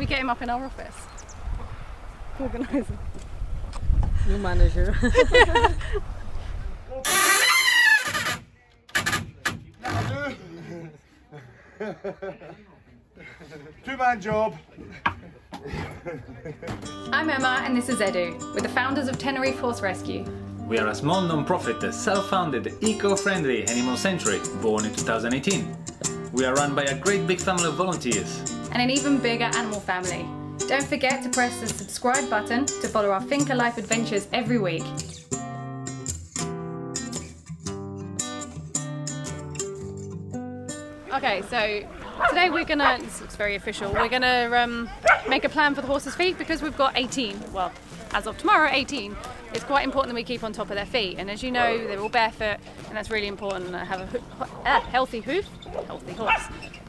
we get him up in our office? Organiser. New manager. Two-man job. I'm Emma and this is Edu. We're the founders of Tenerife Horse Rescue. We are a small non-profit, self-founded, eco-friendly animal sanctuary born in 2018. We are run by a great big family of volunteers. And an even bigger animal family. Don't forget to press the subscribe button to follow our finca life adventures every week. Okay, so today we're gonna, this looks very official, we're gonna make a plan for the horses' feet because we've got 18, well, as of tomorrow, 18. It's quite important that we keep on top of their feet, and as you know, they're all barefoot, and that's really important to have a healthy hoof, healthy horse.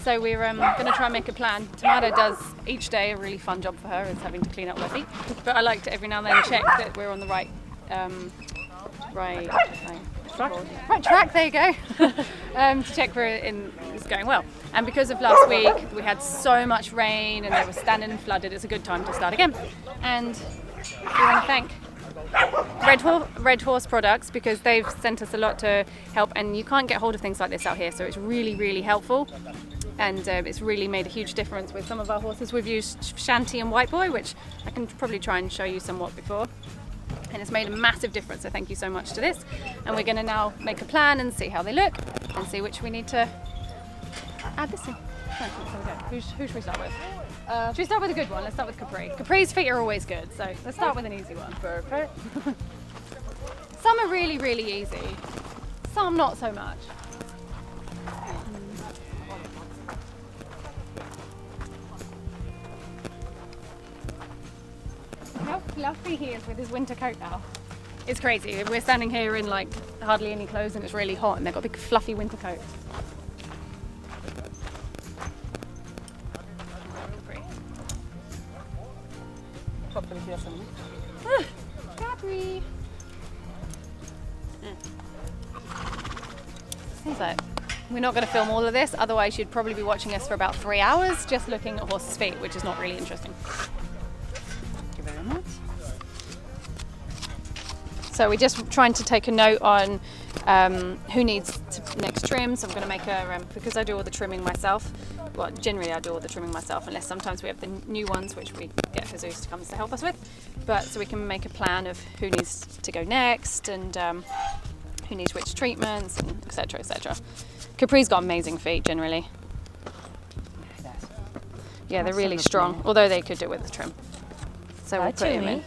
So we're gonna try and make a plan. Tamara does each day a really fun job for her, is having to clean up their feet, but I like to every now and then check that we're on the right track, there you go, to check it's going well. And because of last week, we had so much rain and they were standing and flooded, it's a good time to start again. And we want to thank Red Horse Products because they've sent us a lot to help, and you can't get hold of things like this out here, so it's really, really helpful. And it's really made a huge difference with some of our horses. We've used Shanty and White Boy, which I can probably try and show you somewhat before. And it's made a massive difference, so thank you so much to this. And we're going to now make a plan and see how they look and see which we need to add this in. Who should we start with? Should we start with a good one? Let's start with Capri. Capri's feet are always good, so let's start with an easy one. Perfect. Some are really, really easy. Some not so much. How fluffy he is with his winter coat now. It's crazy. We're standing here in like hardly any clothes and it's really hot and they've got a big fluffy winter coat. Capri. Seems like we're not going to film all of this, otherwise you'd probably be watching us for about 3 hours just looking at horses' feet, which is not really interesting. So we're just trying to take a note on who needs next trim. So I'm going to make a, because I do all the trimming myself, well generally I do all the trimming myself unless sometimes we have the new ones which we get Jesus to come to help us with. But so we can make a plan of who needs to go next and who needs which treatments and etc, etc. Capri's got amazing feet generally. Yeah, they're really strong, although they could do with the trim. So we'll put him in.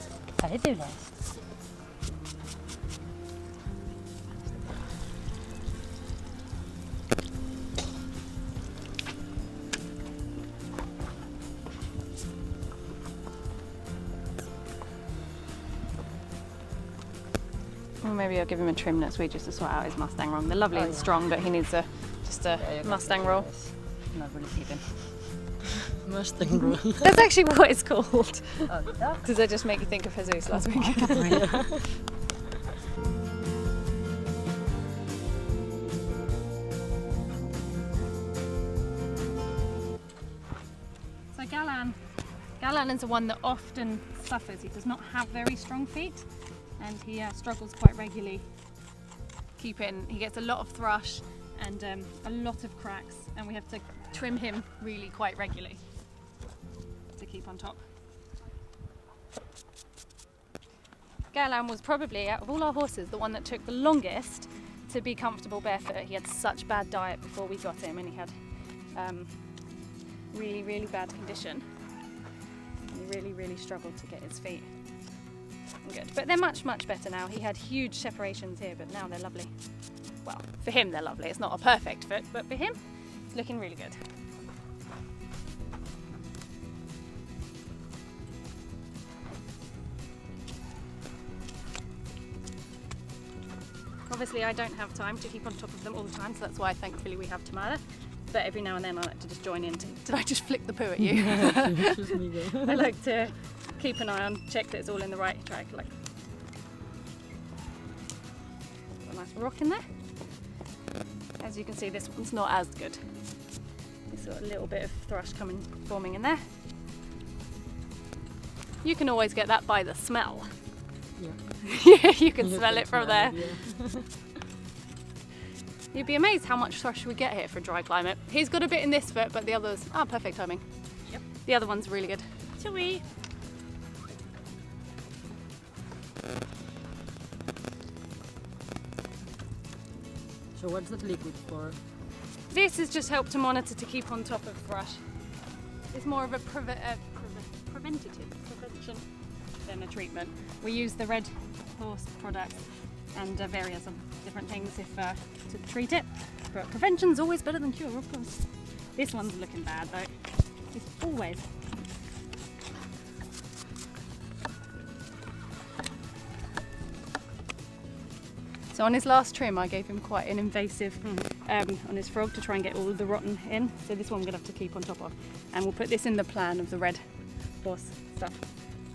Well, maybe I'll give him a trim next week just to sort out his Mustang roll. They're lovely and strong, but he needs just a Mustang roll. Not really even. Mustang roll. That's actually what it's called. Does that just make you think of Jesus last week? So Galan is the one that often suffers. He does not have very strong feet and he struggles quite regularly. He gets a lot of thrush and a lot of cracks, and we have to trim him really quite regularly to keep on top. Galan was probably, out of all our horses, the one that took the longest to be comfortable barefoot. He had such bad diet before we got him, and he had really, really bad condition. And he really, really struggled to get his feet good. But they're much, much better now. He had huge separations here, but now they're lovely. Well, for him they're lovely. It's not a perfect fit, but for him, it's looking really good. Obviously I don't have time to keep on top of them all the time, so that's why thankfully we have Tamara. But every now and then I like to just join in. Did I just flick the poo at you? I like to keep an eye on, check that it's all in the right track. Like, got a nice rock in there. As you can see, this one's not as good. There's got a little bit of thrush forming in there. You can always get that by the smell. Yeah. You can smell it from there. Yeah. You'd be amazed how much thrush we get here for dry climate. He's got a bit in this foot, but the others, perfect timing. Yep. The other one's really good. Chewy. So what's that liquid for? This has just helped to monitor to keep on top of thrush. It's more of a prevention than a treatment. We use the Red Horse product and various of different things to treat it, but prevention's always better than cure, of course. This one's looking bad though. It's always. So on his last trim I gave him quite an invasive on his frog to try and get all of the rotten in. So this one we're going to have to keep on top of. And we'll put this in the plan of the Red Horse stuff.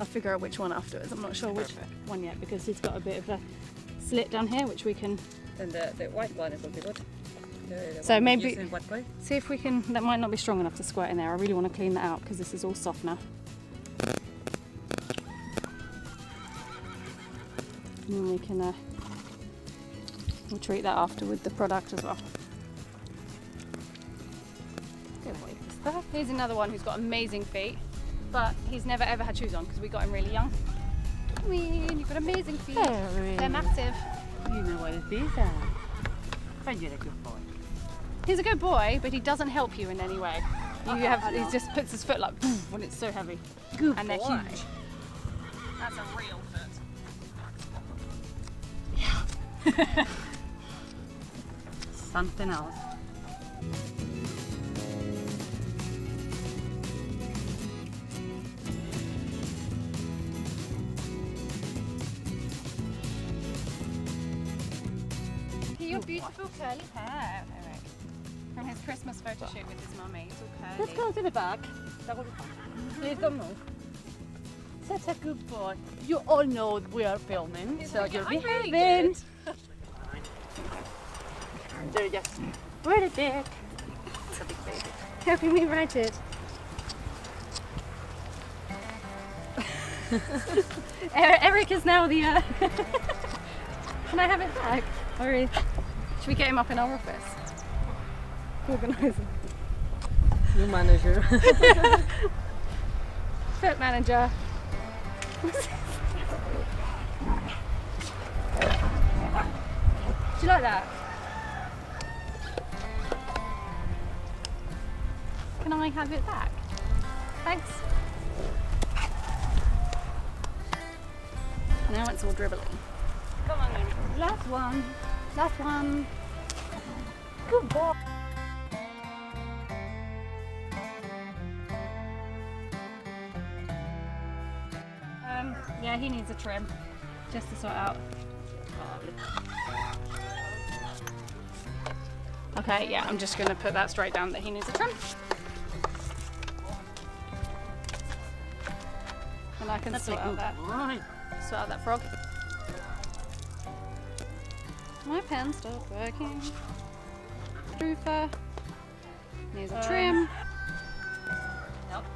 I'll figure out which one afterwards. I'm not sure which one yet because he's got a bit of a slit down here which we can... And the white one is will be good. So maybe what way? see if we can... That might not be strong enough to squirt in there. I really want to clean that out because this is all soft now. And then we can... we'll treat that after with the product as well. Good boy. Here's another one who's got amazing feet, but he's never ever had shoes on because we got him really young. I mean, you've got amazing feet. They're massive. You know what it is. But you're a good boy. He's a good boy, but he doesn't help you in any way. He just puts his foot like boom, when it's so heavy. Good and boy. They're huge. That's a real foot. Yeah. Something else. Your beautiful curly hair, Eric. From his Christmas photo shoot with his mummy. It's all curly. Let's go to the back. That will be fun. Please don't move. Such a good boy. You all know we are filming, He's so like, you're "I'm really behaving. good." They're just really big. It's a big baby. Helping me write it. Eric is now the... Can I have it back? Or should we get him up in our office? Organise him. New manager. Foot manager. Do you like that? Can I have it back? Thanks. Now it's all dribbling. Come on then. Last one. Last one. Good boy. Yeah, he needs a trim just to sort out. Okay, yeah, I'm just going to put that straight down that he needs a trim. And I can sort out that frog. My pen stopped working. Roofer needs a trim. Nope.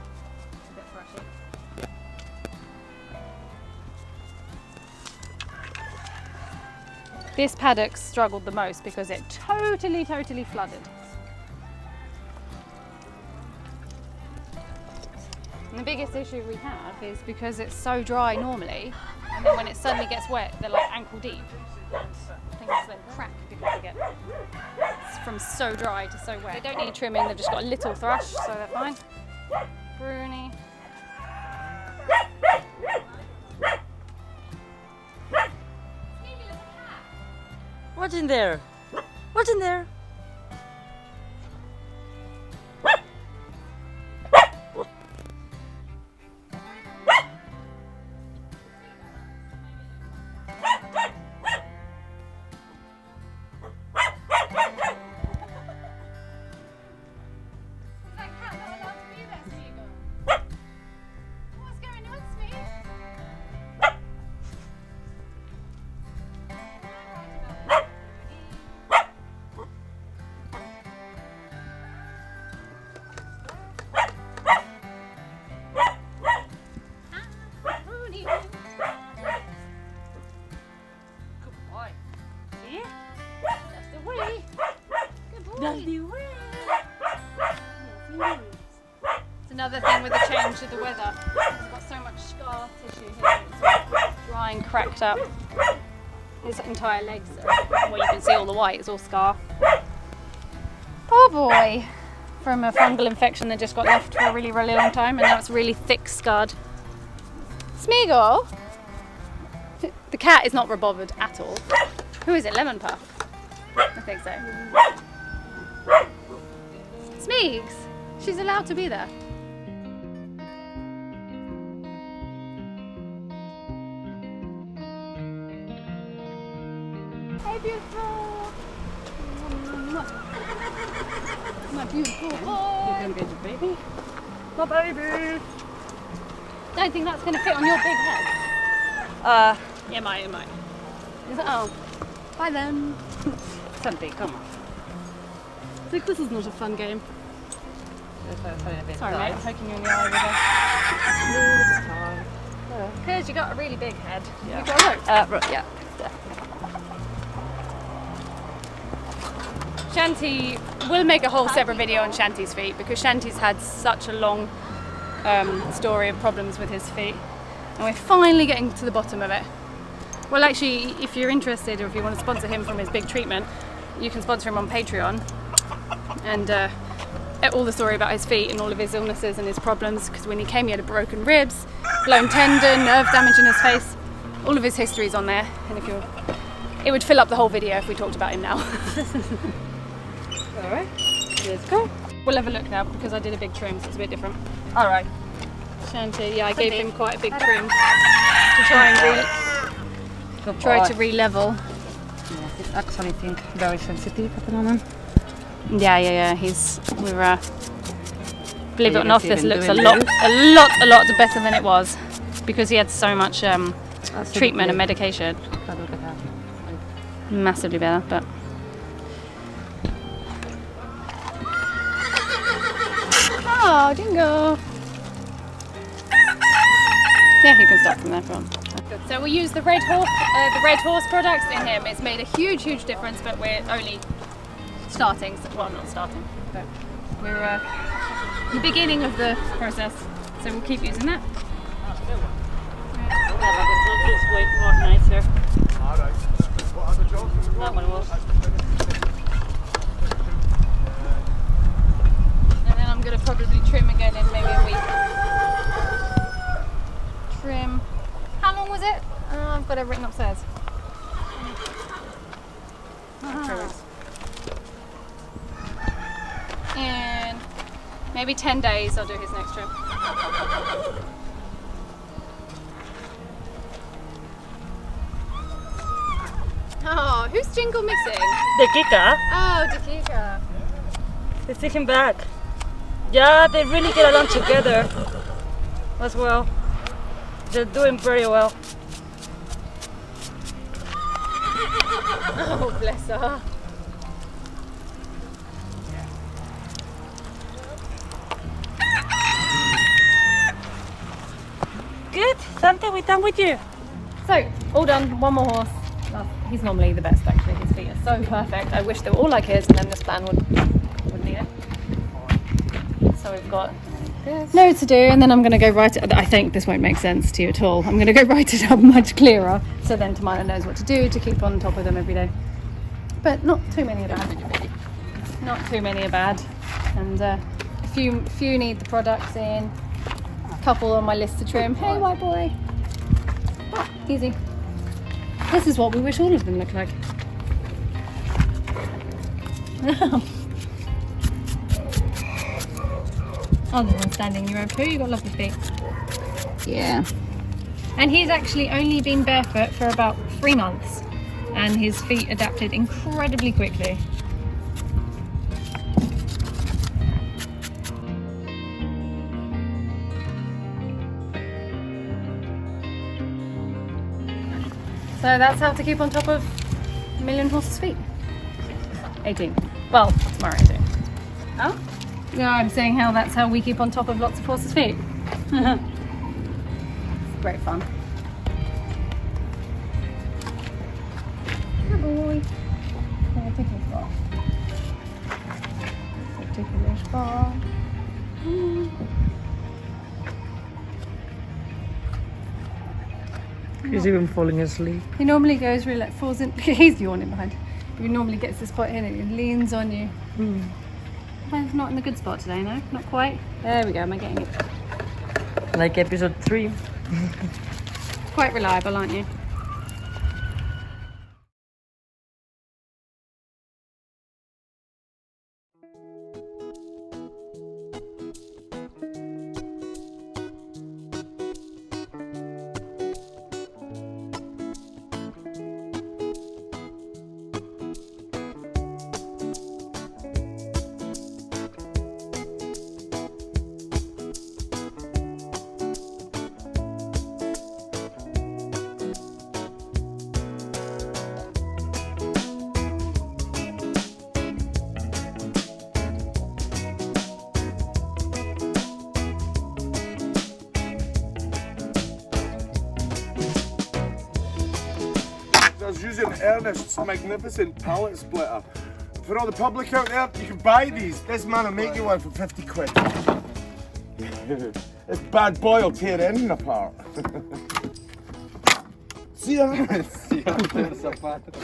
A bit brushy. This paddock struggled the most because it totally flooded. And the biggest issue we have is because it's so dry normally, and then when it suddenly gets wet, they're like ankle deep. Things then crack because they get from so dry to so wet. They don't need trimming, they've just got a little thrush, so they're fine. Bruni. What's in there? What's in there? with the change of the weather. He's got so much scar tissue here. It's all dry and cracked up. His entire legs, well, you can see all the white, it's all scar. Poor boy. From a fungal infection that just got left for a really, really long time, and now it's really thick scarred. Smeagol? The cat is not rebothered at all. Who is it? Lemon Puff? I think so. Smeegs! She's allowed to be there. Hey, beautiful! My beautiful boy! You can get the baby. My baby! Don't think that's going to fit on your big head. Yeah, it might. Is it? Oh. Bye then. Something, come on. I think this is not a fun game. Sorry, mate, I'm poking you in the eye with it. Because you got a really big head. Yeah. You got a rope. Right, yeah. Shanti, we'll make a whole separate video on Shanti's feet because Shanti's had such a long story of problems with his feet, and we're finally getting to the bottom of it. Well, actually, if you're interested or if you want to sponsor him from his big treatment, you can sponsor him on Patreon, and all the story about his feet and all of his illnesses and his problems, because when he came he had a broken ribs, blown tendon, nerve damage in his face, all of his history's on there, and it would fill up the whole video if we talked about him now. Alright, let's go. We'll have a look now because I did a big trim, so it's a bit different. Alright. Shanti, yeah, I gave him quite a big trim to try and re-level. Yes, it's actually, I think, very sensitive at the moment. Yeah. We're believe it or not, this even looks a doing lot better than it was because he had so much treatment and medication. But look at that. Massively better, but. Oh, Dingo! Yeah, you can start from there from. So we use the Red Horse products in him. It's made a huge difference, but we're only starting. Well, not starting, but we're the beginning of the process. So we'll keep using that. Yeah, but it looks way more nicer. Alright. What other jobs have we got? That one was. And then I'm going to probably trim again in maybe a week. Trim. How long was it? I've got it written upstairs. In maybe 10 days I'll do his next trim. Oh, who's Jingle missing? The Kika. Oh, Dakika. Let's take him back. Yeah, they really get along together as well. They're doing very well. Oh, bless her. Good, Santa, we're done with you. So, all done, one more horse. Oh, he's normally the best actually, his feet are so perfect. I wish they were all like his and then this plan wouldn't need it. So we've got loads to do and then I'm going to go write it. I think this won't make sense to you at all. I'm going to go write it up much clearer so then Tamara knows what to do to keep on top of them every day. But not too many are bad. Not too many are bad. And a few need the products in. A couple on my list to trim. Hey, white boy. Ah, easy. This is what we wish all of them look like. Other than standing in your own poo, you've got lovely feet. Yeah. And he's actually only been barefoot for about 3 months, and his feet adapted incredibly quickly. So that's how to keep on top of a million horses' feet. 18. Well, tomorrow 18. Huh? No, I'm saying that's how we keep on top of lots of horses' feet. Great fun. Good boy. Oh, ticklish ball. Ticklish ball. He's even falling asleep. He normally goes really, falls in. He's yawning behind. He normally gets the spot here and he leans on you. He's not in the good spot today, no? Not quite. There we go, am I getting it? Like episode 3. Quite reliable, aren't you? I was using Ernest's magnificent pallet splitter. For all the public out there, you can buy these. This man will make you one for 50 quid. This bad boy will tear anything apart. See ya? See ya, zapato.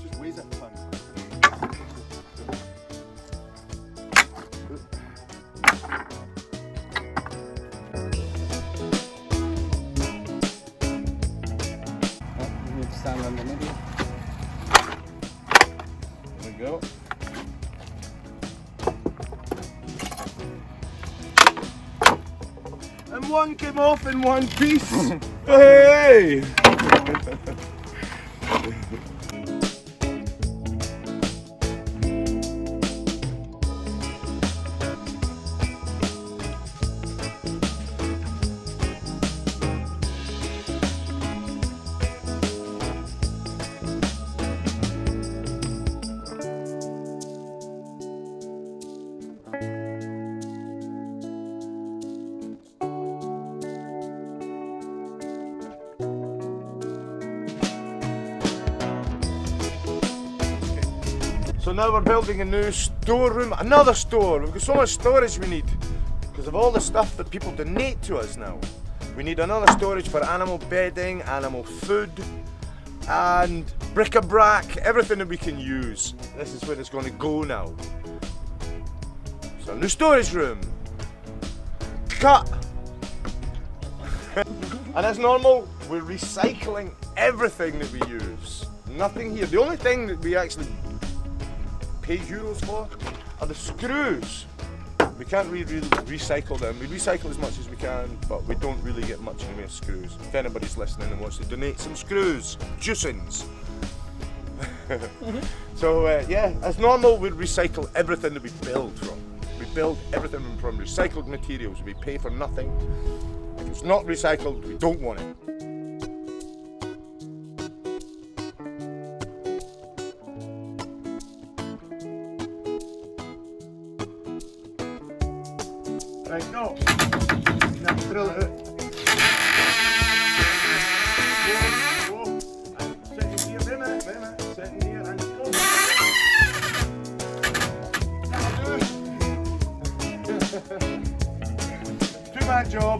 Just weighs it fun. You need to stand on the middle. There we go. And one came off in one piece. Hey! So now we're building a new storeroom, another store. We've got so much storage we need because of all the stuff that people donate to us now. We need another storage for animal bedding, animal food, and bric-a-brac, everything that we can use. This is where it's going to go now. So a new storage room. Cut! And as normal, we're recycling everything that we use. Nothing here. The only thing that we actually pay euros for are the screws. We can't really recycle them. We recycle as much as we can, but we don't really get much in the way of screws. If anybody's listening and wants to donate some screws, juicings. So yeah, as normal, we recycle everything that we build from. We build everything from recycled materials. We pay for nothing. If it's not recycled, we don't want it. Right, go. Now drill it out. Whoa, whoa. And sit in here, wait a minute. Sit in here and go. That'll do. Two-man job.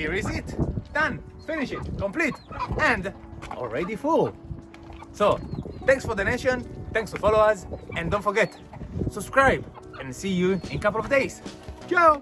here is it. Done. Finish it. Complete. And already full. So, thanks for the donation, thanks for follow us, and don't forget, subscribe, and see you in a couple of days. Ciao!